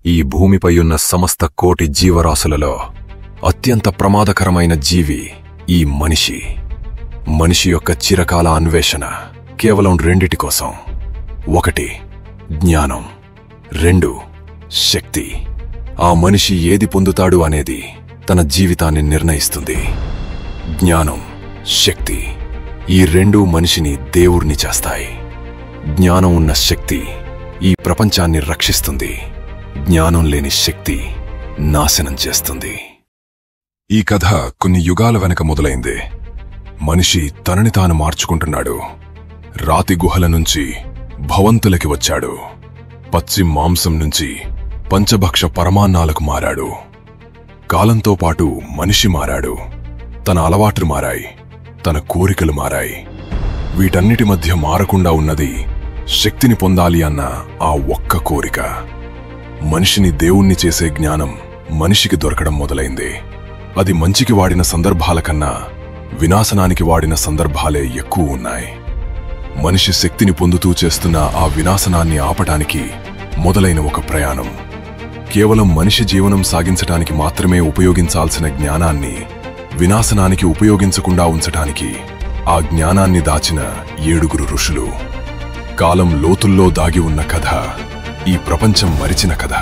ఈ భూమిపైయున్న సమస్త కోటి జీవరాశులలో అత్యంత ప్రమాదకరమైన జీవి ఈ మనిషి. మనిషి యొక్క చిరకాల అన్వేషణ కేవలం రెండిటి కోసం. 1 జ్ఞానం, 2 శక్తి. ఆ మనిషి ఏది పొందుతాడు అనేది తన జీవితాన్ని నిర్ణయిస్తుంది. జ్ఞానం, శక్తి ఈ రెండూ మనిషిని దేవుడిని చేస్తాయి. జ్ఞానం ఉన్న శక్తి ఈ ప్రపంచాన్ని రక్షిస్తుంది. జ్ఞానం లేని శక్తి నాశనం చేస్తుంది. ఈ కథ కొన్ని యుగాల వెనక మొదలైంది. మనిషి తనని తాను మార్చుకుంటున్నాడు. రాతి గుహల నుంచి భవంతులకి వచ్చాడు. పచ్చి మాంసం నుంచి పంచభక్ష పరమాన్నాలకు మారాడు. కాలంతో పాటు మనిషి మారాడు. తన అలవాట్లు మారాయి, తన కోరికలు మారాయి. వీటన్నిటి మధ్య మారకుండా ఉన్నది శక్తిని పొందాలి అన్న ఆ ఒక్క కోరిక. మనిషిని దేవుణ్ణి చేసే జ్ఞానం మనిషికి దొరకడం మొదలైంది. అది మంచికి వాడిన సందర్భాల కన్నా వినాశనానికి వాడిన సందర్భాలే ఎక్కువ ఉన్నాయి. మనిషి శక్తిని పొందుతూ చేస్తున్న ఆ వినాశనాన్ని ఆపటానికి మొదలైన ఒక ప్రయాణం. కేవలం మనిషి జీవనం సాగించటానికి మాత్రమే ఉపయోగించాల్సిన జ్ఞానాన్ని వినాశనానికి ఉపయోగించకుండా ఉంచటానికి ఆ జ్ఞానాన్ని దాచిన 7 ఋషులు. కాలం లోతుల్లో దాగి ఉన్న కథ ఈ ప్రపంచం మరిచిన కథ.